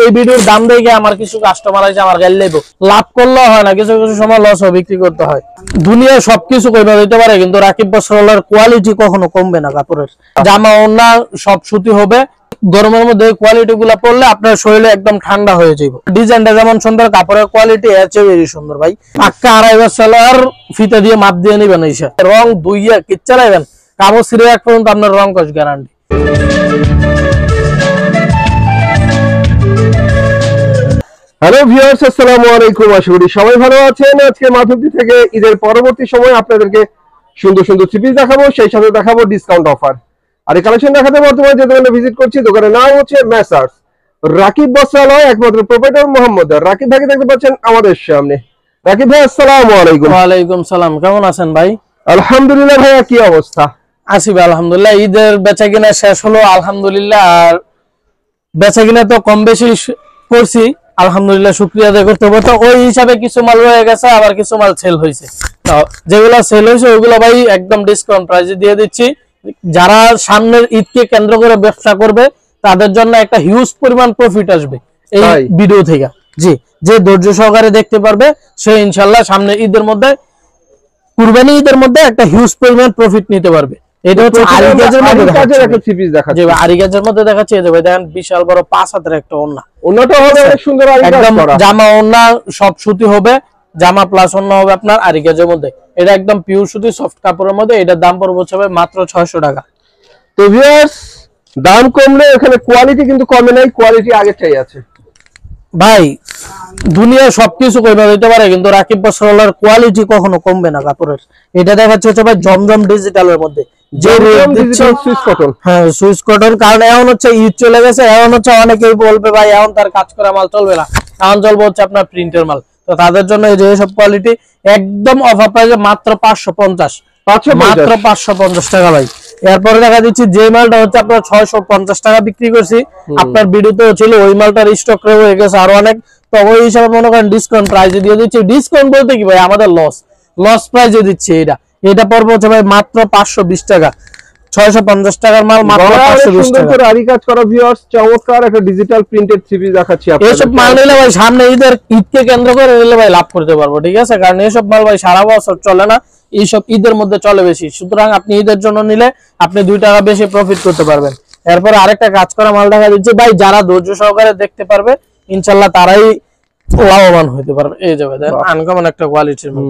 এই ভিডিওর দাম দেখে আমার কিছু কাস্টমার আছে আমার গাল লইব, লাভ করলেও হয় না, কিছু কিছু সময় লস বিক্রি করতে হয়। দুনিয়া সবকিছু কইবা দিতে পারে, কিন্তু রাকিব বস্ত্রালয়ের কোয়ালিটি কখনো কমবে না। কাপড়ের জামা ওড়না সব সুতি হবে। গরমের মধ্যে কোয়ালিটি গুলা পড়লে আপনার শরীরে একদম ঠান্ডা হয়ে যাবে। ডিজাইনটা যেমন সুন্দর, কাপড়ের কোয়ালিটি এর চেয়ে বেশি সুন্দর ভাই। পাক্কা 2.5 গজ সালোয়ার ফিতা দিয়ে মাপ দিয়ে নিবেন, এসে রং দুইয়া কিচ্ছা লাইবেন, কাপড় ছিঁড়ে এক পর্যন্ত আপনার রং কস গ্যারান্টি। হ্যালো ভিউয়ার্স, আসসালামু আলাইকুম। আশা করি সবাই ভালো আছেন। আজকে মাধবদী থেকে ঈদের পরবর্তী সময় আপনাদেরকে সুন্দর সুন্দর থ্রি পিস দেখাবো, সেই সাথে দেখাবো ডিসকাউন্ট অফার। আর এই কালেকশন দেখাতে বর্তমানে যে দোকানে ভিজিট করছি, দোকানের নাম হচ্ছে মেসার্স রাকিব বস্ত্রালয়, একমাত্র প্রোপাইটর মোহাম্মদ রাকিব ভাইকে দেখতে পাচ্ছেন আমাদের সামনে। রাকিব ভাই আসসালামু আলাইকুম। ওয়ালাইকুম সালাম, কেমন আছেন ভাই? আলহামদুলিল্লাহ ভাইয়া, কি অবস্থা? আছি ভাই আলহামদুলিল্লাহ। ঈদের বেচা কিনা শেষ হলো আলহামদুলিল্লাহ, আর বেচা কিনা তো কম বেশি করছি আলহামদুলিল্লাহ, শুকরিয়া আদায় করতে হবে। তো ওই হিসাবে কিছু মাল রয়ে গেছে, আবার কিছু মাল সেল হয়েছে। তো যেগুলো সেল হয়েছে ওইগুলো ভাই একদম ডিসকাউন্ট প্রাইসে দিয়ে দিচ্ছি। যারা সামনের ঈদকে কেন্দ্র করে ব্যবসা করবে তাদের জন্য একটা হিউজ পরিমাণ প্রফিট আসবে এই ভিডিও থেকে। জি, যে ধৈর্য সহকারে দেখতে পারবে সে ইনশাল্লাহ সামনের ঈদের মধ্যে, কুরবানি ঈদের মধ্যে একটা হিউজ পরিমাণ প্রফিট নিতে পারবে। এটা হচ্ছে আরিগাজের মধ্যে দেখাচ্ছি। আরিগাজের মধ্যে দেখাচ্ছি, এই দেখেন বিশাল বড় 5 হাতের একটা ওড়না। ওড়নাটা হবে অনেক সুন্দর, একদম জামা ওড়না সব সুতি হবে, জামা প্লাস ওড়না হবে আপনার আরিগাজের মধ্যে। এটা একদম পিওর সুতি সফট কাপড়ের মধ্যে। এটার দাম পড়বে হবে মাত্র 600 টাকা। তো ভিউয়ার্স, দাম কমলে এখানে কোয়ালিটি কিন্তু কমে নাই, কোয়ালিটি আগেরটাই আছে ভাই। দুনিয়া সবকিছু কইবা দিতে পারে, কিন্তু রাকিব বস্ত্রালয়ের কোয়ালিটি কখনো কমবে না কাপড়ের। এটা দেখাচ্ছে হচ্ছে ভাই জমজম ডিজিটালের মধ্যে, যে সুইস কটন। হ্যাঁ, সুইস কটন। কারণ এখন হচ্ছে ঈদ চলে গেছে, এখন হচ্ছে অনেকেই বলবে ভাই এখন তার কাজ করা মাল চলবে না, এখন চলবে হচ্ছে আপনার প্রিন্টের মাল। তো তাদের জন্য এই যে সব কোয়ালিটি একদম অফার প্রাইসে মাত্র 550, মাত্র 550 টাকা ভাই। এরপরে দেখা দিচ্ছি যে মালটা হচ্ছে আপনার 650 টাকা বিক্রি করছি, আপনার ভিডিওতে ছিল ওই মালটার স্টক হয়ে গেছে আরো অনেক। তো ওই হিসাবে মনে করেন ডিসকাউন্ট প্রাইসে দিয়ে দিচ্ছি। ডিসকাউন্ট বলতে কি ভাই, আমাদের লস প্রাইসে দিচ্ছি। এটা পড়বে হচ্ছে ভাই মাত্র 520 টাকা। 650 টাকার মাল মাত্র 520 টাকা। আরি কাজ করা ভিউয়ার্স, চমৎকার একটা ডিজিটাল প্রিন্টেড থ্রি দেখাচ্ছি আপনাদের। এইসব মাল নিলে ভাই সামনে ঈদকে কেন্দ্র করে নিলে ভাই লাভ করতে পারবো, ঠিক আছে? কারণ এইসব মাল ভাই সারা বছর চলে না, এইসব ঈদের মধ্যে চলে বেশি। সুতরাং আপনি ঈদের জন্য নিলে আপনি 2 টাকা বেশি প্রফিট করতে পারবেন। এরপরে আরেকটা কাজ করা মাল দেখা দিচ্ছে ভাই, যারা ধৈর্য সহকারে দেখতে পারবে ইনশাল্লাহ তারাই লাভবান হতে পারবে। এই যে দেখেন আনকমন একটা কোয়ালিটির মাল,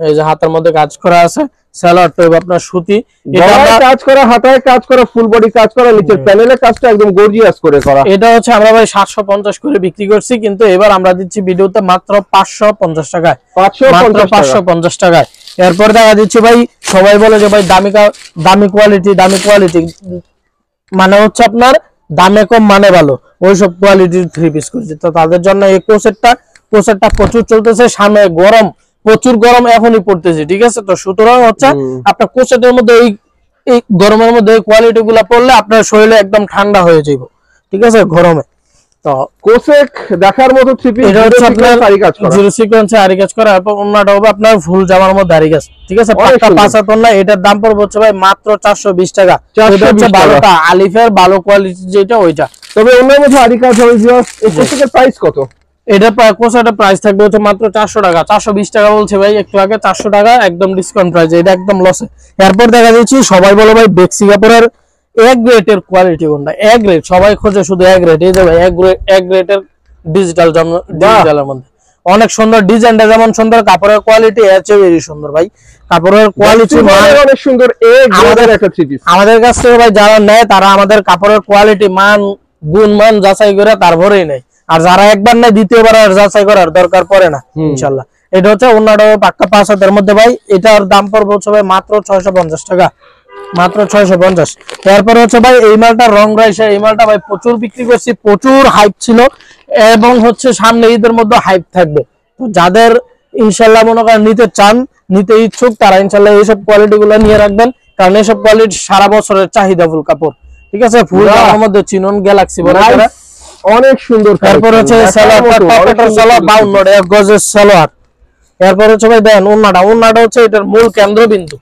এই যে হাতের মধ্যে কাজ করা আছে, সালোয়ারটা আপনার সুতি, এটা কাজ করা, হাতায় কাজ করা, ফুল বডি কাজ করা, নিচের প্যানেলের কাজটা একদম গর্জিয়াস করে করা। এটা হচ্ছে আমরা ভাই 750 করে বিক্রি করছি, কিন্তু এবার আমরা দিচ্ছি ভিডিওতে মাত্র 550 টাকায়, মাত্র 550 টাকায়। এরপর দেখা দিচ্ছে ভাই, সবাই বলে যে ভাই দামি কোয়ালিটি মানে হচ্ছে আপনার দামে কম মানে ভালো, ওইসব কোয়ালিটির থ্রি পিস করছি। তো তাদের জন্য এই কোসেটটা প্রচুর চলতেছে, সামনে গরম, প্রচুর গরম এখনই পড়তেছে, ঠিক আছে? তো সুতরাং হচ্ছে আপনার কোসেটের মধ্যে এই গরমের মধ্যে এই কোয়ালিটি গুলা পড়লে আপনার শরীরে একদম ঠান্ডা হয়ে যাইব, ঠিক আছে? গরমে তো কোসেক দেখার মতো থ্রি পিস, এটা হচ্ছে আপনার জিরো সিকোয়েন্সে আরি কাজ করা। আর ওন্নাটা হবে আপনার ফুল জামার মধ্যে আরি কাজ, ঠিক আছে? পাক্কা 5 হাত ওন্না। এটার দাম পড়বে হচ্ছে ভাই মাত্র 420 টাকা। এটা হচ্ছে ভালোটা, আলিফের ভালো কোয়ালিটি যেটা ওইটা। তবে ওন্নার মধ্যে আরি কাজ হবে। এই কোসেকের প্রাইস কত? এটা কোসাটা প্রাইস থাকবে হচ্ছে মাত্র 400 টাকা। 420 টাকা বলছে ভাই একটু আগে, 400 টাকা একদম ডিসকাউন্ট প্রাইস, এটা একদম লসে। এরপর দেখা যাচ্ছে সবাই বলে ভাই বেক্সি কাপড়ের এক গ্রেডের কোয়ালিটি কোনটা, এক গ্রেড সবাই খোঁজে, শুধু এক গ্রেড। এই যে ভাই এক গ্রেডের ডিজিটালের মধ্যে অনেক সুন্দর, ডিজাইনটা যেমন সুন্দর, কাপড়ের কোয়ালিটি এর চেয়ে বেশি সুন্দর ভাই। কাপড়ের কোয়ালিটি অনেক সুন্দর। আমাদের কাছ থেকে ভাই যারা নেয় তারা আমাদের কাপড়ের কোয়ালিটি মান গুণমান যাচাই করে তারপরেই নেয়। আর যারা একবার নেয় দ্বিতীয়বার আর যাচাই করার দরকার পড়ে না ইনশাআল্লাহ। এটা হচ্ছে ওন্নাটা পাক্কা 5 হাতের মধ্যে ভাই। এটার দাম পড়বে হচ্ছে ভাই মাত্র 650 টাকা, মাত্র 650। এরপর হচ্ছে ভাই এই মালটা রং রাইসা, এই মালটা ভাই প্রচুর বিক্রি করছি, প্রচুর হাইপ ছিল, এবং হচ্ছে সামনে ঈদের মধ্যে হাইপ থাকবে। তো যাদের ইনশাআল্লাহ মনে করেন নিতে চান, নিতে ইচ্ছুক, তারা ইনশাআল্লাহ এইসব কোয়ালিটি গুলো নিয়ে রাখবেন, কারণ এইসব কোয়ালিটি সারা বছরের চাহিদা ফুল কাপড়, ঠিক আছে? ফুল জামার মধ্যে চিনন গ্যালাক্সি বলে অনেক সুন্দর। তারপর হচ্ছে সালোয়ার 52 এক গজের সালোয়ার। এরপর হচ্ছে ভাই দেখেন ওন্নাটা হচ্ছে এটার মূল কেন্দ্রবিন্দু।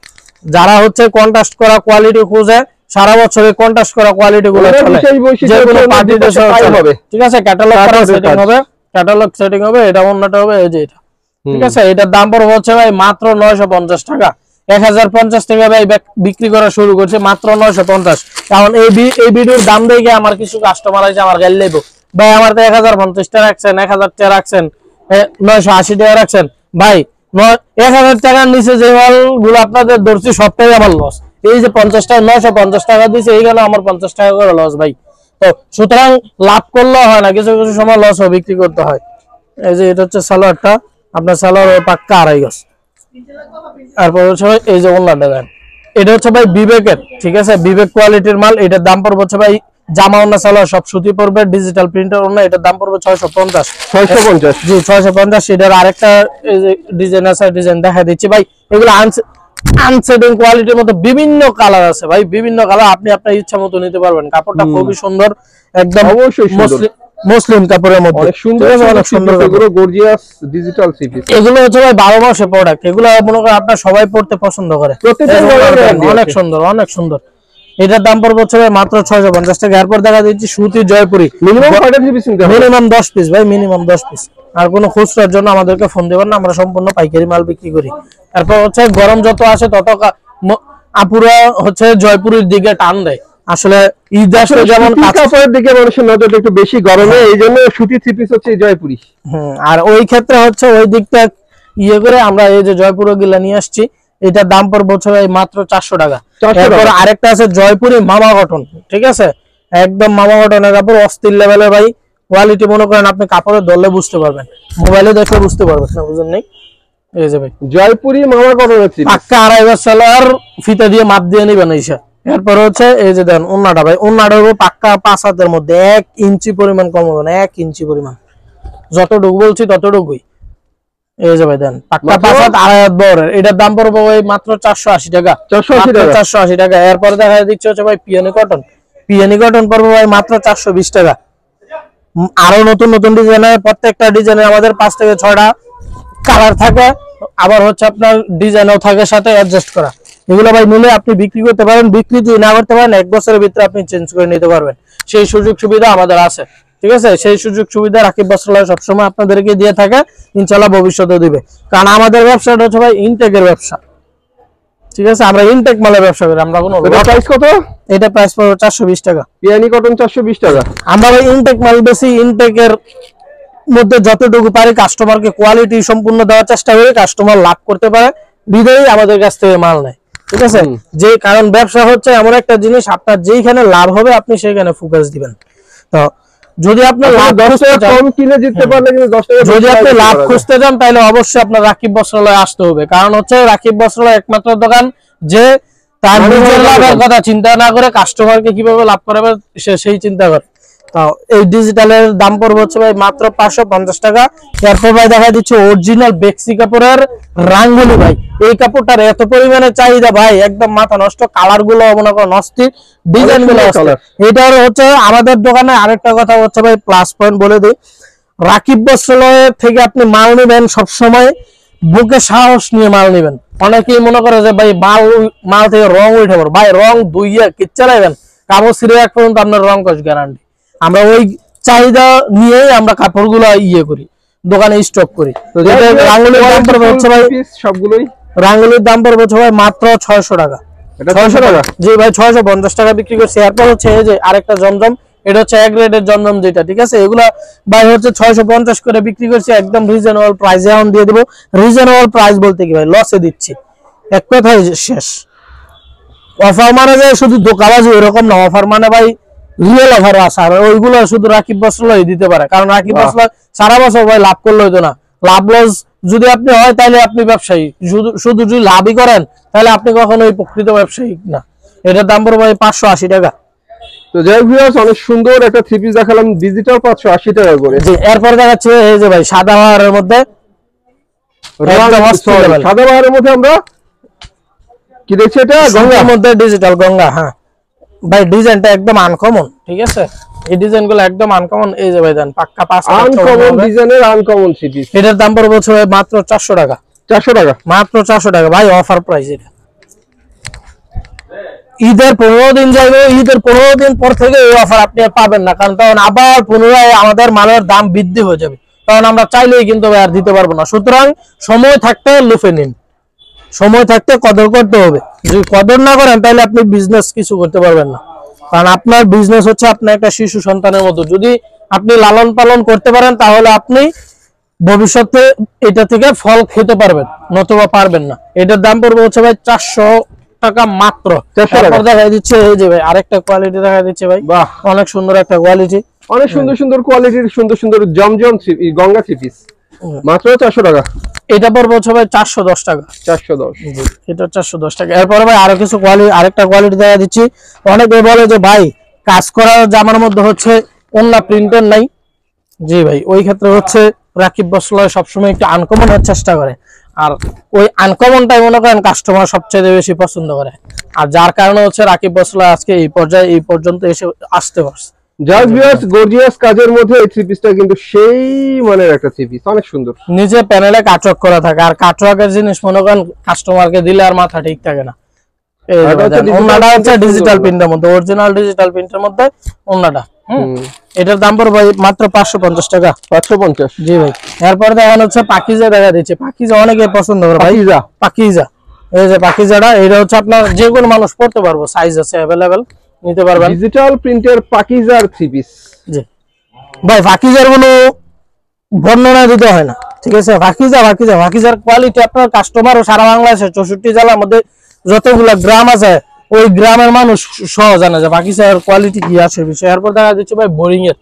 যারা হচ্ছে কন্ট্রাস্ট করা কোয়ালিটি খোঁজে সারা বছরে কন্ট্রাস্ট করা কোয়ালিটি গুলো চলে, যে কোনো পার্টিতে হবে। ঠিক আছে, ক্যাটালগ করা সেটিং হবে, ক্যাটালগ সেটিং হবে, এটা অন্যটা হবে এই যে এটা। ঠিক আছে, এটার দাম পড়বে হচ্ছে ভাই মাত্র 950 টাকা। 1050 টাকা ভাই বিক্রি করা শুরু করছে, মাত্র 950। কারণ এই ভিডিওর দাম দেখে আমার কিছু কাস্টমার আছে আমার গাল লেবো, ভাই আমার তো 1050 টাকা রাখছেন, 1000 টাকা রাখছেন, 980 টাকা রাখছেন। ভাই 1000 টাকার নিচে যে মালগুলো আপনাদের ধরছি সবটাই আমার লস। এই যে 50 টাকা 950 টাকা দিয়েছে, এইখানে আমার 50 টাকা করে লস ভাই। তো সুতরাং লাভ করলেও হয় না, কিছু কিছু সময় লস বিক্রি করতে হয়। এই যে এটা হচ্ছে সালোয়ারটা, আপনার সালোয়ার পাক্কা 2.5 গজ। তারপর হচ্ছে ভাই এই যে ওন্নাটা দেন, এটা হচ্ছে ভাই বিবেকের। ঠিক আছে, বিবেক কোয়ালিটির মাল। এটার দাম পড়বে হচ্ছে ভাই জামা ওন্না সালোয়ার সব সুতি পড়বে, ডিজিটাল প্রিন্টার ওন্না। এটার দাম পড়বে 650। জি 650। এটার আরেকটা এই যে ডিজাইন আছে, ডিজাইন দেখা দিচ্ছি ভাই। এগুলো আনসেটিং কোয়ালিটির মধ্যে বিভিন্ন কালার আছে ভাই, বিভিন্ন কালার আপনি আপনার ইচ্ছা মতো নিতে পারবেন। কাপড়টা খুবই সুন্দর, একদম মুসলিম কাপড়ের মধ্যে অনেক সুন্দর, অনেক সুন্দর, এগুলো গর্জিয়াস ডিজিটাল সিপি। এগুলো হচ্ছে ভাই 12 মাসের প্রোডাক্ট, এগুলো মনে করেন আপনারা সবাই পড়তে পছন্দ করে, অনেক সুন্দর, অনেক সুন্দর। এটার দাম পড়বে হচ্ছে ভাই মাত্র 650 টাকা। এরপর দেখা দিচ্ছি সুতি জয়পুরি, মিনিমাম 10 পিস ভাই, মিনিমাম 10 পিস। আর কোনো খুচরার জন্য আমাদেরকে ফোন দিবেন না, আমরা সম্পূর্ণ পাইকারি মাল বিক্রি করি। তারপর হচ্ছে গরম যত আসে তত আপুরা হচ্ছে জয়পুরের দিকে টান দেয়। আসলে ঈদ আসলে যেমন কাপড়ের দিকে মানুষের নজরটা একটু বেশি গরমে, এই জন্য সুতি থ্রি পিস হচ্ছে জয়পুরি। আর ওই ক্ষেত্রে হচ্ছে ওই দিকটা ইয়ে করে আমরা এই যে জয়পুর গুলা নিয়ে আসছি। এটার দাম পড়বে হচ্ছে মাত্র 400 টাকা। এরপর আরেকটা আছে জয়পুরি মামা কটন। ঠিক আছে, একদম মামা কটনের কাপড় অস্থির লেভেলের ভাই। কোয়ালিটি মনে করেন আপনি কাপড়ে ধরলে বুঝতে পারবেন, মোবাইলে দেখলে বুঝতে পারবেন না, বুঝেন নাই। এই যে ভাই জয়পুরি মামা কটন পাক্কা 2.5 গজ সালোয়ার, ফিতা দিয়ে মাপ দিয়ে নিবেন এইসব। এরপর হচ্ছে এই যে দেন ওন্নাটা ভাই, ওন্নাটা হবে পাক্কা 5 হাতের মধ্যে, 1 ইঞ্চি পরিমাণ কম হবে না, 1 ইঞ্চি পরিমাণ, যতটুকু বলছি ততটুকুই। এই যে ভাই দেন পাক্কা 5 হাত 2.5 হাত বড়। এটার দাম পড়বে ভাই মাত্র 480 টাকা। 480 টাকা। এরপর দেখা দিচ্ছে হচ্ছে ভাই পিয়ানি কটন। পিয়ানি কটন পড়বে ভাই মাত্র 420 টাকা। আরো নতুন নতুন ডিজাইনের, প্রত্যেকটা ডিজাইনে আমাদের 5 থেকে 6টা কালার থাকে, আবার হচ্ছে আপনার ডিজাইনও থাকে সাথে অ্যাডজাস্ট করা। এগুলো ভাই নিলে আপনি বিক্রি করতে পারেন, বিক্রি যদি না করতে পারেন 1 বছরের ভিতরে আপনি চেঞ্জ করে নিতে পারবেন, সেই সুযোগ সুবিধা আমাদের আছে। ঠিক আছে, সেই সুযোগ সুবিধা রাকিব বস্ত্রালয় সবসময় আপনাদেরকে দিয়ে থাকে, ইনশাআল্লাহ ভবিষ্যতে দিবে। কারণ আমাদের ব্যবসাটা হচ্ছে ভাই ইনটেকের ব্যবসা। ঠিক আছে, আমরা ইনটেক মালের ব্যবসা করি। আমরা কোনো প্রাইস কত? এটা প্রাইস পড়বে 420 টাকা। পিয়ানি কটন 420 টাকা। আমরা ভাই ইনটেক মাল বেশি, ইনটেকের মধ্যে যতটুকু পারি কাস্টমারকে কোয়ালিটি সম্পূর্ণ দেওয়ার চেষ্টা করি, কাস্টমার লাভ করতে পারে বিধায় আমাদের কাছ থেকে মাল নেয়। ঠিক আছে, যে কারণ ব্যবসা হচ্ছে এমন একটা জিনিস, আপনার যেইখানে লাভ হবে আপনি সেইখানে ফোকাস দিবেন। তো যদি আপনি লাভ 10 টাকা কম কিনে জিততে পারলে, কিন্তু 10 টাকা যদি আপনি লাভ খুঁজতে যান তাহলে অবশ্যই আপনার রাকিব বস্ত্রালয়ে আসতে হবে। কারণ হচ্ছে রাকিব বস্ত্রালয় একমাত্র দোকান যে তার নিজের লাভের কথা চিন্তা না করে কাস্টমারকে কিভাবে লাভ করাবে সেই চিন্তা করে। এই ডিজিটালের দাম পড়বে হচ্ছে ভাই মাত্র 550 টাকা। এরপর ভাই দেখা দিচ্ছে অরিজিনাল বেক্সি কাপড়ের রাঙ্গুলি ভাই। এই কাপড়টার এত পরিমাণে চাহিদা ভাই, একদম মাথা নষ্ট। কালার গুলো মনে করেন নষ্ট, ডিজাইন গুলো। এটার হচ্ছে আমাদের দোকানে আরেকটা কথা হচ্ছে ভাই, প্লাস পয়েন্ট বলে দিই, রাকিব বস্ত্রালয় থেকে আপনি মাল নেবেন সবসময় বুকে সাহস নিয়ে মাল নেবেন। অনেকেই মনে করে যে ভাই মাল থেকে রং উঠে পড়ে, ভাই রং ধুইয়া কিচ্ছা লাগবেন, কাপড় ছিঁড়ে এক পর্যন্ত আপনার রং কস গ্যারান্টি। আমরা ওই চাহিদা নিয়েই আমরা কাপড়গুলো ইয়ে করি, দোকানে স্টক করি। রাঙ্গুলির দাম পড়বে হচ্ছে ভাই, সবগুলোই রাঙ্গুলির দাম পড়বে হচ্ছে ভাই মাত্র 600 টাকা। 600 টাকা? জি ভাই 650 টাকা বিক্রি করছি। এরপর হচ্ছে এই যে আরেকটা জমজম, এটা হচ্ছে এক গ্রেডের জমজম যেটা। ঠিক আছে, এগুলা ভাই হচ্ছে 650 করে বিক্রি করছি, একদম রিজনেবল প্রাইসে এখন দিয়ে দেবো। রিজনেবল প্রাইস বলতে কি ভাই, লসে দিচ্ছি, এক কথায় শেষ। অফার মানে যে শুধু দোকানবাজি এরকম না, অফার মানে ভাই রিয়েল অফার আছে। আর ওইগুলো শুধু রাকিব বস্ত্রালয় দিতে পারে, কারণ রাকিব বস্ত্রালয় সারা বছর ভাই লাভ করলে হইতো না। লাভ লস যদি আপনি হয় তাহলে আপনি ব্যবসায়ী, শুধু যদি লাভই করেন তাহলে আপনি কখনোই প্রকৃত ব্যবসায়ী না। এটার দাম পড়বে ভাই 580 টাকা। তো যাই ভিউয়ার্স, অনেক সুন্দর একটা থ্রি পিস দেখালাম ডিজিটাল 580 টাকা করে। জি, এরপর দেখাচ্ছে এই যে ভাই সাদা বাহারের মধ্যে, সাদা বাহারের মধ্যে আমরা কি দেখছি, এটা গঙ্গার মধ্যে ডিজিটাল গঙ্গা। হ্যাঁ ভাই, ডিজাইনটা একদম আনকমন। ঠিক আছে, এই ডিজাইনগুলো একদম আনকমন। এই যে ভাই দেন পাক্কা 5 আনকমন ডিজাইনের আনকমন থ্রি পিস। এটার দাম পড়বে হচ্ছে মাত্র 400 টাকা। 400 টাকা, মাত্র 400 টাকা ভাই, অফার প্রাইস এটা। ঈদের 15 দিন যাবে, ঈদের 15 দিন পর থেকে এই অফার আপনি আর পাবেন না, কারণ তখন আবার পুনরায় আমাদের মালের দাম বৃদ্ধি হয়ে যাবে, কারণ আমরা চাইলেই কিন্তু আর দিতে পারবো না। সুতরাং সময় থাকতে লুফে নিন, সময় থাকতে কদর করতে হবে। যদি কদর না করেন তাহলে আপনি বিজনেস কিছু করতে পারবেন না, কারণ আপনার বিজনেস হচ্ছে আপনার একটা শিশু সন্তানের মতো। যদি আপনি লালন পালন করতে পারেন তাহলে আপনি ভবিষ্যতে এটা থেকে ফল খেতে পারবেন, নতুবা পারবেন না। এটার দাম পড়বে হচ্ছে ভাই 400 টাকা মাত্র। তারপর দেখা দিচ্ছে এই যে ভাই আরেকটা কোয়ালিটি দেখা দিচ্ছে ভাই, বাহ অনেক সুন্দর একটা কোয়ালিটি, অনেক সুন্দর সুন্দর কোয়ালিটির সুন্দর সুন্দর জমজম গঙ্গা থ্রি পিস, মাত্র 400 টাকা। এটা পড়বে হচ্ছে ভাই 410 টাকা। 410, এটা 410 টাকা। এরপরে ভাই আরো কিছু কোয়ালিটি, আরেকটা কোয়ালিটি দেখা দিচ্ছি। অনেকে বলে যে ভাই কাজ করা জামার মধ্যে হচ্ছে ওন্না প্রিন্টার নাই। জি ভাই, ওই ক্ষেত্রে হচ্ছে রাকিব বসলয় সবসময় একটু আনকমন হওয়ার চেষ্টা করে, আর ওই আনকমনটাই মনে করেন কাস্টমার সবচেয়ে বেশি পছন্দ করে, আর যার কারণে হচ্ছে রাকিব বসলয় আজকে এই পর্যায়ে এই পর্যন্ত এসে আসতে পারছে। জাস্ট ভিউয়ার্স, গর্জিয়াস কাজের মধ্যে এই থ্রি পিসটা কিন্তু সেই মানের একটা থ্রি পিস, অনেক সুন্দর। নিচে প্যানেলে কাটওয়ার্ক করা থাকে, আর কাটওয়ার্কের জিনিস মনে করেন কাস্টমারকে দিলে আর মাথা ঠিক থাকে না। ওন্নাটা হচ্ছে ডিজিটাল প্রিন্টের মধ্যে, অরিজিনাল ডিজিটাল প্রিন্টের মধ্যে ওন্নাটা। এটার দাম পড়বে মাত্র 550 টাকা। 550, জি ভাই। এরপর দেখানো হচ্ছে পাকিজা দেখা দিচ্ছে। পাকিজা অনেকে পছন্দ করে ভাই, পাকিজা। এই যে পাকিজাটা, এটা হচ্ছে আপনার যে কোনো মানুষ পড়তে পারবো, সাইজ আছে अवेलेबल, নিতে পারবেন। ডিজিটাল প্রিন্টের পাকিজার থ্রি পিস। জি ভাই, পাকিজার কোনো বর্ণনা দিতে হয় না, ঠিক আছে। পাকিজার কোয়ালিটি আপনার কাস্টমার ও সারা বাংলাদেশের 64 জেলার মধ্যে যতগুলো গ্রাম আছে ওই গ্রামের মানুষ সহ জানে যে পাকিজার কোয়ালিটি কি আছে বিষয়। এরপর দেখা যাচ্ছে ভাই বোরিং এর,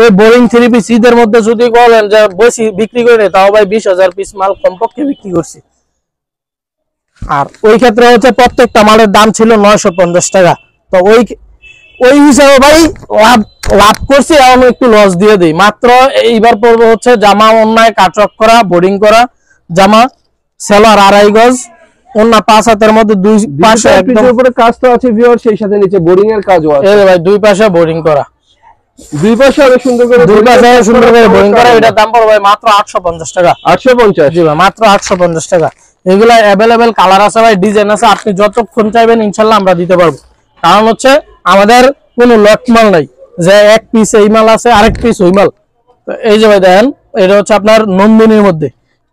এই বোরিং থ্রি পিস ঈদের মধ্যে যদি বলেন যে বেশি বিক্রি করে, তাও ভাই 20,000 পিস মাল কমপক্ষে বিক্রি করছি। আর ওই ক্ষেত্রে হচ্ছে প্রত্যেকটা মালের দাম ছিল 950 টাকা। তো ওই হিসাবে ভাই লাভ করছি, এখন একটু লস দিয়ে দিই। মাত্র এইবার পড়বে হচ্ছে জামা অন্যায় কাটওয়ার্ক করা, বোর্ডিং করা জামা, সেলার 2.5 গজ, অন্য 5 হাতের মধ্যে দুই পাশে একদম উপরে কাজ তো আছে ভিউয়ার, সেই সাথে নিচে বোর্ডিং এর কাজও আছে। এই ভাই দুই পাশে বোর্ডিং করা, দুই পাশে অনেক সুন্দর করে বোর্ডিং করা। এটার দাম পড়বে মাত্র 850 টাকা। 850, জি ভাই, মাত্র 850 টাকা। এগুলা अवेलेबल কালার আছে ভাই, ডিজাইন আছে, আপনি যতক্ষণ চাইবেন ইনশাআল্লাহ আমরা দিতে পারবো। কারণ হচ্ছে আমাদের কোনো লট মাল নাই যে এক পিস এই মাল আছে আরেক পিস ওই মাল। তো এই যে ভাই দেখেন, এটা হচ্ছে আপনার নন্দিনীর মধ্যে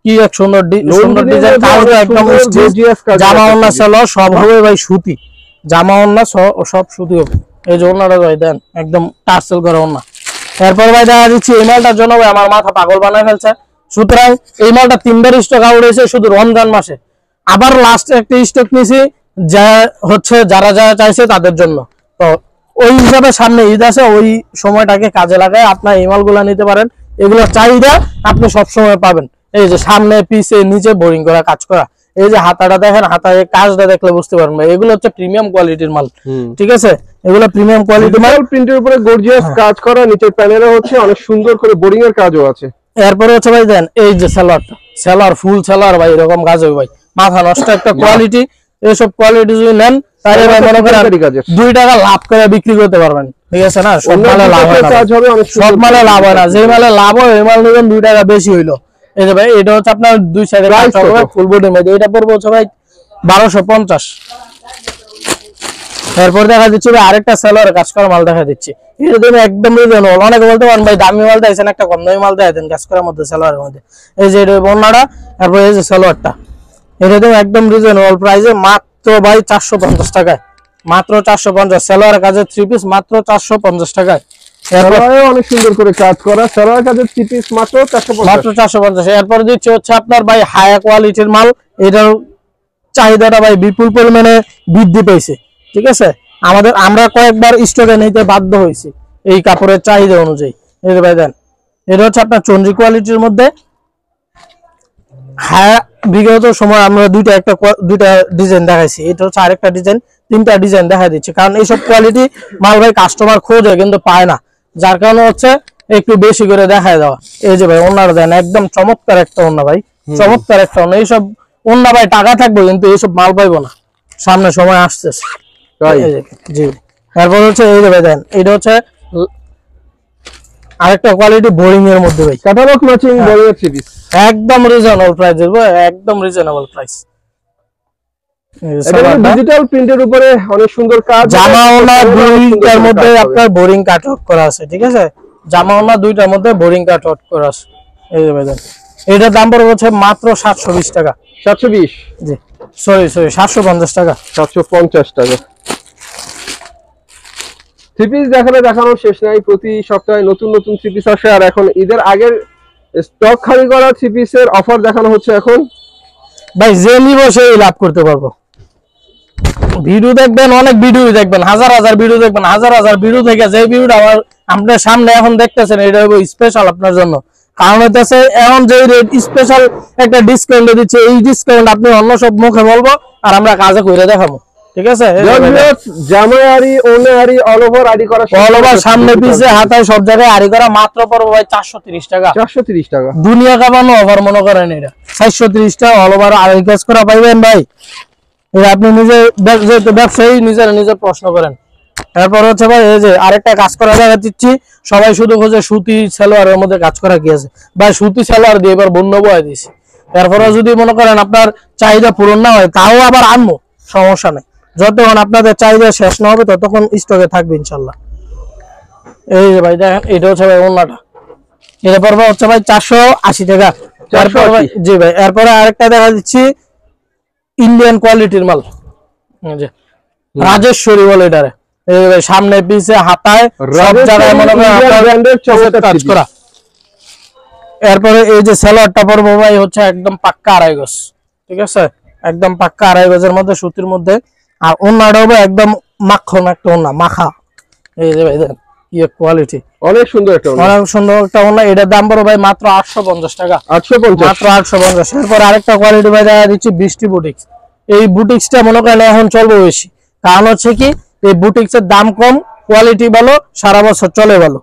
কি এক সুন্দর ডিজাইন, কাজটা একদম জামা ওন্না সেলো সব হবে ভাই সুতি, জামা ওন্না সব সুতি হবে। এই যে ওন্নাটা ভাই দেন একদম টার্সেল করা ওন্না। এরপর ভাই দেখা দিচ্ছি এই মালটার জন্য ভাই আমার মাথা পাগল বানায় ফেলছে। সুতরাং এই মালটা 3বার স্টক আউট হয়েছে শুধু রমজান মাসে, আবার লাস্ট একটা স্টক নিয়েছি যা হচ্ছে যারা যারা চাইছে তাদের জন্য। তো ওই হিসাবে সামনে ঈদ আছে, ওই সময়টাকে কাজে লাগায় আপনার এই মালগুলা নিতে পারেন। এগুলো চাহিদা আপনি সব সময় পাবেন। এই যে সামনে পিছে নিচে বোরিং করা কাজ করা, এই যে হাতাটা দেখেন, হাতার কাজটা দেখলে বুঝতে পারবেন এগুলো হচ্ছে প্রিমিয়াম কোয়ালিটির মাল, ঠিক আছে। এগুলো প্রিমিয়াম কোয়ালিটির মাল, প্রিন্টের উপরে গর্জিয়াস কাজ করা, নিচের প্যানেলে হচ্ছে অনেক সুন্দর করে বোরিং এর কাজও আছে। এরপরে হচ্ছে ভাই দেন এই যে সেলার ফুল সেলার ভাই এরকম কাজ হবে ভাই, মাথা নষ্ট একটা কোয়ালিটি। এইসব কোয়ালিটি যদি নেন তাহলে ভাই মনে করেন 2 টাকা লাভ করে বিক্রি করতে পারবেন, ঠিক আছে না। সব মালে লাভ হয় না, সব মালে লাভ হয় না, যে মালে লাভ হয় ওই মাল নেবেন 2 টাকা বেশি হইলো। এই যে ভাই এটা হচ্ছে আপনার 2 সাইডে কাজ হবে ফুল বডি মধ্যে, এটা পড়বে হচ্ছে ভাই 1250। এরপর দেখা দিচ্ছে ভাই আরেকটা সেলার কাজ করা মাল দেখা দিচ্ছি, এটা তুমি একদম রিজনেবল। অনেকে বলতে পারেন ভাই দামি মাল দিয়েছেন, একটা কম দামি মাল দিয়ে দেন কাজ করার মধ্যে সেলারের মধ্যে। এই যে এটা বন্যাটা, তারপর এই যে সেলারটা, এটা তুমি একদম রিজনেবল প্রাইসে মাত্র ভাই 450 টাকায়, মাত্র 450। সেলারের কাজের 3 পিস মাত্র 450 টাকায়। অনেক সুন্দর করে কাজ করা সেলারের কাজের 3 পিস মাত্র 450। এরপর দিচ্ছে হচ্ছে আপনার ভাই হাই কোয়ালিটির মাল, এটার চাহিদাটা ভাই বিপুল পরিমাণে বৃদ্ধি পেয়েছে, ঠিক আছে। আমরা কয়েকবার স্টকে নিতে বাধ্য হয়েছি এই কাপড়ের চাহিদা অনুযায়ী। এই যে ভাই দেন, এটা হচ্ছে আপনার চন্দ্রি কোয়ালিটির মধ্যে। হ্যাঁ, বিগত সময় আমরা দুইটা ডিজাইন দেখাইছি, এটা হচ্ছে আরেকটা ডিজাইন, 3টা ডিজাইন দেখা দিচ্ছি। কারণ এইসব কোয়ালিটি মাল ভাই কাস্টমার খোঁজে কিন্তু পায় না, যার কারণে হচ্ছে একটু বেশি করে দেখায় দেওয়া। এই যে ভাই ওনারা দেন একদম চমৎকার একটা ওন্না ভাই, চমৎকার একটা ওন্না। এইসব ওন্না ভাই টাকা থাকবে কিন্তু এইসব মাল পাইবো না, সামনে সময় আসতেছে। জি, তারপর হচ্ছে এই যে ভাই দেন, এটা হচ্ছে আরেকটা কোয়ালিটি বোরিং এর মধ্যে ভাই, ক্যাটালগ ম্যাচিং বোরিং এর থ্রি পিস, একদম রিজনেবল প্রাইস দেব, একদম রিজনেবল প্রাইস। ডিজিটাল প্রিন্টের উপরে অনেক সুন্দর কাজ, জামা ওনা দুইটার মধ্যে আপনার বোরিং কাট ওয়ার্ক করা আছে, ঠিক আছে? জামা ওনা দুইটার মধ্যে বোরিং কাট ওয়ার্ক করা আছে। এই যে ভাইজান এটার দাম পড়বে হচ্ছে মাত্র 720 টাকা। 720? জি সরি 750 টাকা। 750 টাকা। থ্রি পিস দেখানো শেষ নাই, প্রতি সপ্তাহে নতুন নতুন থ্রি পিস আসে। আর এখন ঈদের আগের স্টক খালি করা থ্রি পিসের অফার দেখানো হচ্ছে এখন। ভাই যে নিব সেই লাভ করতে পারবো। ভিডিও দেখবেন, অনেক ভিডিও দেখবেন, হাজার হাজার ভিডিও দেখবেন, হাজার হাজার ভিডিও থেকে যে ভিডিওটা আমার আপনার সামনে এখন দেখতেছেন এটা হবে স্পেশাল আপনার জন্য। কারণ হচ্ছে এখন যে রেট স্পেশাল একটা ডিসকাউন্ট দিচ্ছে, এই ডিসকাউন্ট আপনি অন্য সব মুখে বলবো আর আমরা কাজে করে দেখাবো, ঠিক আছে? জামাই আরি, ওনে আরি, অল ওভার আরি করা, অল ওভার সামনে পিছে হাতায় সব জায়গায় আরি করা, মাত্র পড়বে ভাই 430 টাকা। 430 টাকা। দুনিয়া কাবানো অফার মনে করেন এটা 430 টাকা অল ওভার আরি কাজ করা পাইবেন ভাই। এটা আপনি নিজে ব্যবসায়ী নিজে প্রশ্ন করেন। তারপর হচ্ছে ভাই এই যে আরেকটা কাজ করা দেখা দিচ্ছি, সবাই শুধু খোঁজে সুতি সালোয়ারের মধ্যে কাজ করা কি আছে ভাই, সুতি সালোয়ার দিয়ে এবার বন্য বয়ে দিয়েছি। তারপরে যদি মনে করেন আপনার চাহিদা পূরণ না হয় তাও আবার আনবো, সমস্যা নেই। যতক্ষণ আপনাদের চাহিদা শেষ না হবে ততক্ষণ স্টকে থাকবে ইনশাল্লাহ। এই যে ভাই দেখেন এটা হচ্ছে ভাই ওন্নাটা, এটা পড়বে হচ্ছে ভাই 480 টাকা। জি ভাই এরপরে আরেকটা দেখা দিচ্ছি ইন্ডিয়ান কোয়ালিটির মাল, রাজেশ্বরী বলে এটারে। সামনে পিছে হাতায় সব জায়গায় মনে করেন কাজ করা। এরপরে এই যে সালোয়ারটা পরবো ভাই হচ্ছে একদম পাক্কা 2.5 গজ, ঠিক আছে? একদম পাক্কা 2.5 গজের মধ্যে সুতির মধ্যে। আর ওন্নাটা হবে একদম মাখন একটা ওন্না, মাখা। এই যে ভাই দেখেন কি কোয়ালিটি, অনেক সুন্দর একটা ওন্না, অনেক সুন্দর একটা ওন্না। এটার দাম পড়বে ভাই মাত্র 850 টাকা। 850, মাত্র 850। এরপর আরেকটা কোয়ালিটি ভাই দেখা দিচ্ছি বৃষ্টি বুটিক্স। এই বুটিক্সটা মনে করেন এখন চলবে বেশি, কারণ হচ্ছে কি এই বুটিক্সের দাম কম, কোয়ালিটি ভালো, সারা বছর চলে ভালো।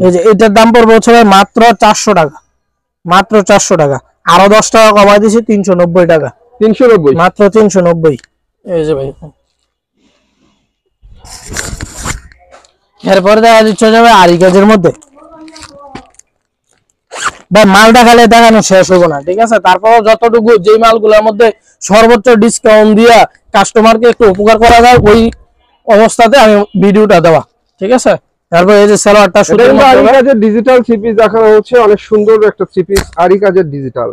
এই যে এটার দাম পড়বে হচ্ছে ভাই মাত্র 400 টাকা। মাত্র 400 টাকা। আরো 10 টাকা কমাই দিয়েছি, 390 টাকা। 390, মাত্র 390। এই যে ভাই এরপরে দেখা দিচ্ছে যাবে আরি কাজের মধ্যে ভাই, মালটা খালি দেখানো শেষ হবো না, ঠিক আছে? তারপর যতটুকু যেই মালগুলোর মধ্যে সর্বোচ্চ ডিসকাউন্ট দিয়া কাস্টমারকে একটু উপকার করা যায় ওই অবস্থাতে আমি ভিডিওটা দেওয়া, ঠিক আছে? তারপর এই যে সালোয়ারটা আরি কাজের ডিজিটাল থ্রি পিস দেখানো হচ্ছে, অনেক সুন্দর একটা থ্রি পিস আরি কাজের ডিজিটাল।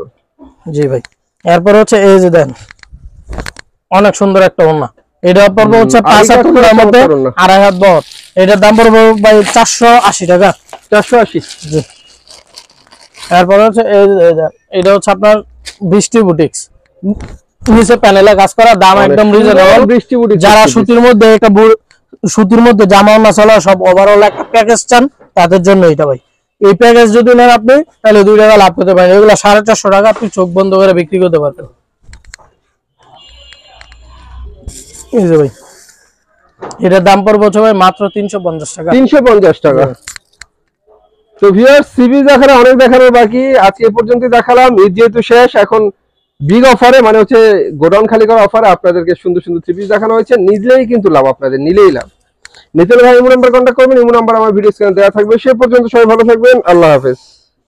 জি ভাই এরপর হচ্ছে এই যে দেন অনেক সুন্দর একটা ওন্না, এটা পড়বে হচ্ছে 75 টাকার মধ্যে 2.5 হাত বহর। এটার দাম পড়বে ভাই 480 টাকা। 480, জি। এরপর হচ্ছে এটা হচ্ছে আপনার বৃষ্টি বুটিক্স, নিচে প্যানেলে কাজ করা, দাম একদম রিজনেবল। বৃষ্টি বুটিক্স যারা সুতির মধ্যে একটা সুতির মধ্যে জামা ওন্না চলা সব ওভারঅল একটা প্যাকেজ চান তাদের জন্য এটা ভাই। এই প্যাকেজ যদি নেন আপনি তাহলে 2 টাকা লাভ করতে পারেন। এগুলো 450 টাকা আপনি চোখ বন্ধ করে বিক্রি করতে পারবেন। এই যে ভাই এটার দাম পড়বে হচ্ছে ভাই মাত্র 350 টাকা। 350 টাকা। তো ভিউয়ার্স সিবি দেখানো অনেক দেখানোর বাকি, আজকে এ পর্যন্ত দেখালাম। ঈদ যেহেতু শেষ, এখন বিগ অফারে মানে হচ্ছে গোডাউন খালি করা অফারে আপনাদেরকে সুন্দর সুন্দর থ্রি পিস দেখানো হয়েছে। নিলেই কিন্তু লাভ, আপনাদের নিলেই লাভ। নিতে হলে ভাই ইমো নাম্বার কন্ট্যাক্ট করবেন, ইমো নাম্বার আমার ভিডিও স্ক্রিনে দেওয়া থাকবে। সে পর্যন্ত সবাই ভালো থাকবেন, আল্লাহ হাফেজ।